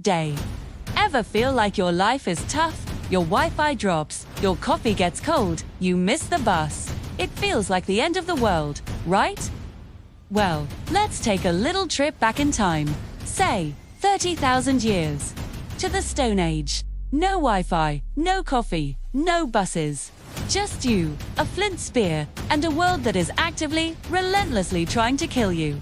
day. Ever feel like your life is tough? Your Wi-Fi drops, your coffee gets cold, you miss the bus. It feels like the end of the world, right? Well, let's take a little trip back in time. Say, 30,000 years. To the Stone Age. No Wi-Fi, no coffee, no buses. Just you, a flint spear, and a world that is actively, relentlessly trying to kill you.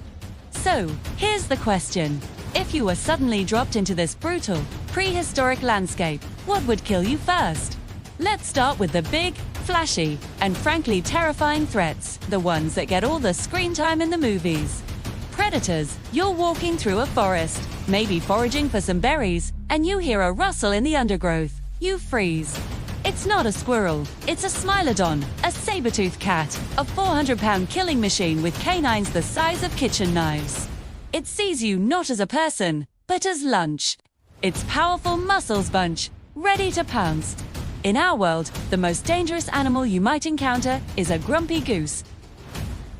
So, here's the question. If you were suddenly dropped into this brutal, prehistoric landscape, what would kill you first? Let's start with the big, flashy, and frankly terrifying threats, the ones that get all the screen time in the movies. Predators. You're walking through a forest, maybe foraging for some berries, and you hear a rustle in the undergrowth. You freeze. It's not a squirrel, it's a Smilodon, a saber-toothed cat, a 400-pound killing machine with canines the size of kitchen knives. It sees you not as a person, but as lunch. Its powerful muscles bunch, ready to pounce. In our world, the most dangerous animal you might encounter is a grumpy goose.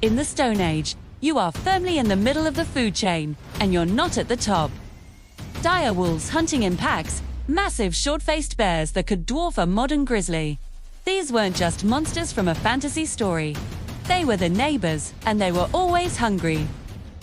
In the Stone Age, you are firmly in the middle of the food chain, and you're not at the top. Dire wolves hunting in packs, massive short-faced bears that could dwarf a modern grizzly. These weren't just monsters from a fantasy story. They were the neighbors, and they were always hungry.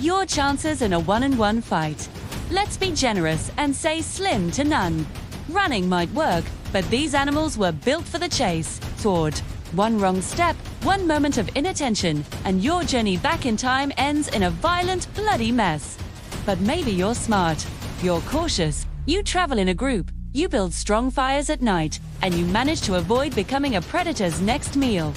Your chances in a one-on-one fight. Let's be generous and say slim to none. Running might work, but these animals were built for the chase. Sword. One wrong step, one moment of inattention, and your journey back in time ends in a violent, bloody mess. But maybe you're smart. You're cautious. You travel in a group. You build strong fires at night, and you manage to avoid becoming a predator's next meal.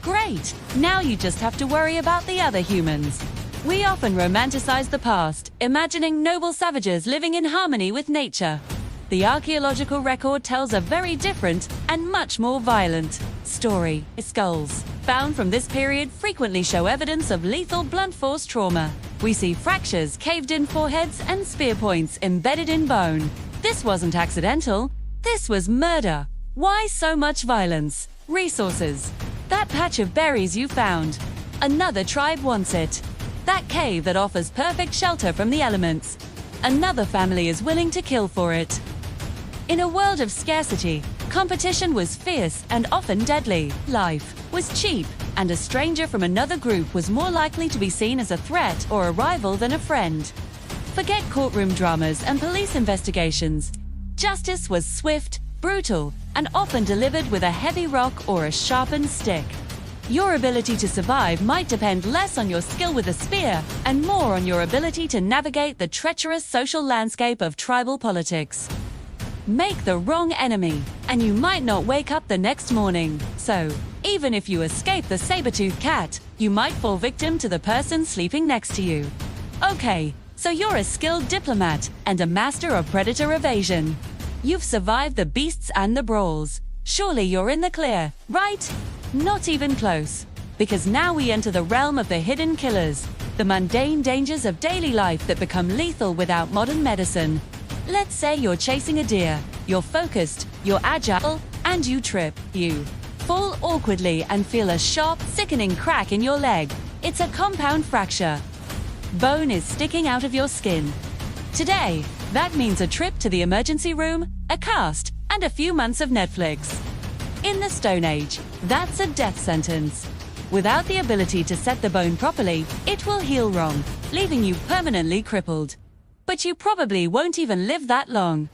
Great! Now you just have to worry about the other humans. We often romanticize the past, imagining noble savages living in harmony with nature. The archaeological record tells a very different and much more violent story. Skulls found from this period frequently show evidence of lethal blunt force trauma. We see fractures, caved-in foreheads, and spear points embedded in bone. This wasn't accidental. This was murder. Why so much violence? Resources. That patch of berries you found. Another tribe wants it. That cave that offers perfect shelter from the elements. Another family is willing to kill for it. In a world of scarcity, competition was fierce and often deadly. Life was cheap, and a stranger from another group was more likely to be seen as a threat or a rival than a friend. Forget courtroom dramas and police investigations. Justice was swift, brutal, and often delivered with a heavy rock or a sharpened stick. Your ability to survive might depend less on your skill with a spear and more on your ability to navigate the treacherous social landscape of tribal politics. Make the wrong enemy, and you might not wake up the next morning. So, even if you escape the saber-toothed cat, you might fall victim to the person sleeping next to you. Okay, so you're a skilled diplomat and a master of predator evasion. You've survived the beasts and the brawls. Surely you're in the clear, right? Not even close. Because now we enter the realm of the hidden killers, the mundane dangers of daily life that become lethal without modern medicine. Let's say you're chasing a deer. You're focused, you're agile, and you trip. You fall awkwardly and feel a sharp, sickening crack in your leg. It's a compound fracture. Bone is sticking out of your skin. Today, that means a trip to the emergency room, a cast, and a few months of Netflix. In the Stone Age, that's a death sentence. Without the ability to set the bone properly, it will heal wrong, leaving you permanently crippled. But you probably won't even live that long.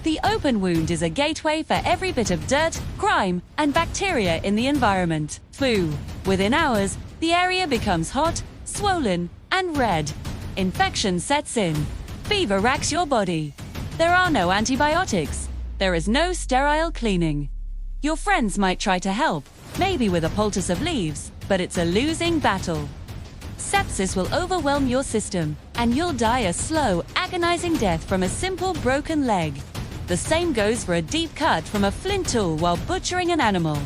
The open wound is a gateway for every bit of dirt, grime, and bacteria in the environment. Foo. Within hours, the area becomes hot, swollen, and red. Infection sets in. Fever racks your body. There are no antibiotics. There is no sterile cleaning. Your friends might try to help, maybe with a poultice of leaves, but it's a losing battle. Sepsis will overwhelm your system, and you'll die a slow, agonizing death from a simple broken leg. The same goes for a deep cut from a flint tool while butchering an animal.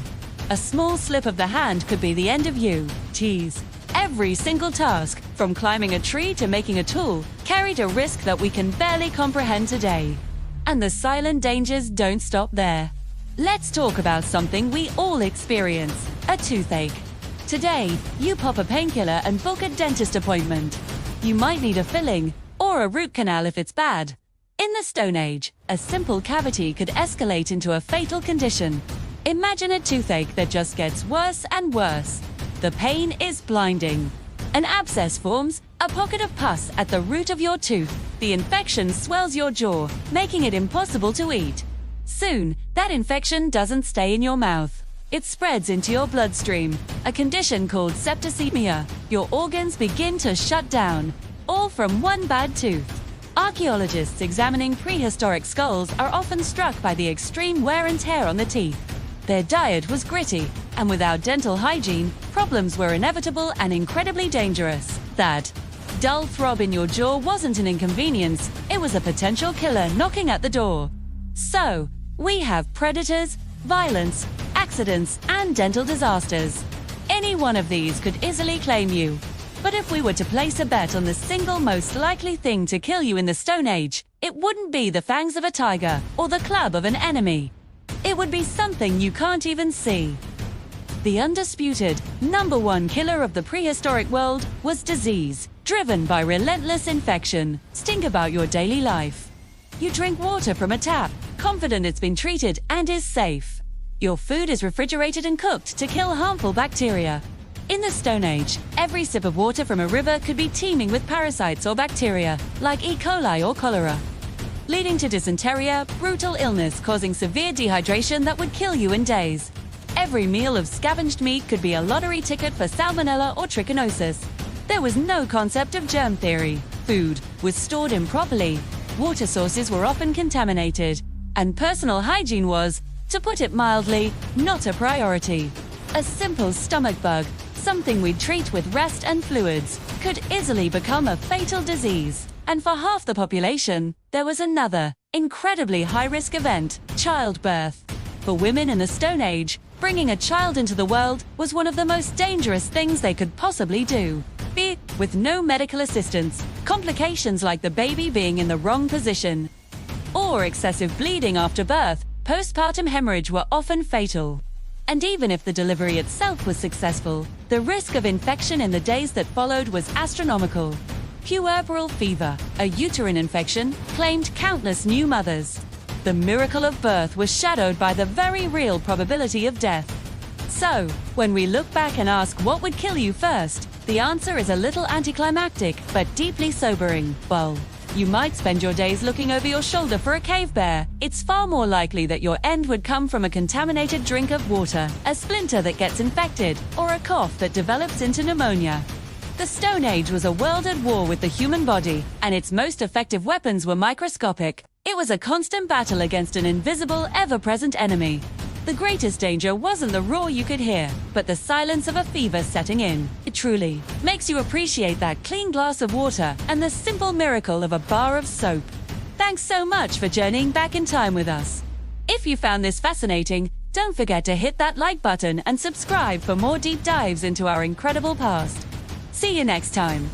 A small slip of the hand could be the end of you. Geez. Every single task, from climbing a tree to making a tool, carried a risk that we can barely comprehend today. And the silent dangers don't stop there. Let's talk about something we all experience, a toothache. Today, you pop a painkiller and book a dentist appointment. You might need a filling, or a root canal if it's bad. In the Stone Age, a simple cavity could escalate into a fatal condition. Imagine a toothache that just gets worse and worse. The pain is blinding. An abscess forms, a pocket of pus at the root of your tooth. The infection swells your jaw, making it impossible to eat. Soon, that infection doesn't stay in your mouth. It spreads into your bloodstream, a condition called septicemia. Your organs begin to shut down, all from one bad tooth. Archaeologists examining prehistoric skulls are often struck by the extreme wear and tear on the teeth. Their diet was gritty, and without dental hygiene, problems were inevitable and incredibly dangerous. That dull throb in your jaw wasn't an inconvenience, it was a potential killer knocking at the door. So, we have predators, violence, accidents, and dental disasters. Any one of these could easily claim you. But if we were to place a bet on the single most likely thing to kill you in the Stone Age, it wouldn't be the fangs of a tiger or the club of an enemy. It would be something you can't even see. The undisputed #1 killer of the prehistoric world was disease, driven by relentless infection. Think about your daily life. You drink water from a tap, confident it's been treated and is safe. Your food is refrigerated and cooked to kill harmful bacteria. In the Stone Age, every sip of water from a river could be teeming with parasites or bacteria, like E. coli or cholera, leading to dysentery, brutal illness causing severe dehydration that would kill you in days. Every meal of scavenged meat could be a lottery ticket for salmonella or trichinosis. There was no concept of germ theory. Food was stored improperly, water sources were often contaminated, and personal hygiene was, to put it mildly, not a priority. A simple stomach bug, something we'd treat with rest and fluids, could easily become a fatal disease. And for half the population, there was another, incredibly high-risk event, childbirth. For women in the Stone Age, bringing a child into the world was one of the most dangerous things they could possibly do. With no medical assistance, complications like the baby being in the wrong position, or excessive bleeding after birth, postpartum hemorrhage were often fatal. And even if the delivery itself was successful, the risk of infection in the days that followed was astronomical. Puerperal fever, a uterine infection, claimed countless new mothers. The miracle of birth was shadowed by the very real probability of death. So, when we look back and ask what would kill you first, the answer is a little anticlimactic, but deeply sobering. Well, you might spend your days looking over your shoulder for a cave bear. It's far more likely that your end would come from a contaminated drink of water, a splinter that gets infected, or a cough that develops into pneumonia. The Stone Age was a world at war with the human body, and its most effective weapons were microscopic. It was a constant battle against an invisible, ever-present enemy. The greatest danger wasn't the roar you could hear, but the silence of a fever setting in. It truly makes you appreciate that clean glass of water and the simple miracle of a bar of soap. Thanks so much for journeying back in time with us. If you found this fascinating, don't forget to hit that like button and subscribe for more deep dives into our incredible past. See you next time.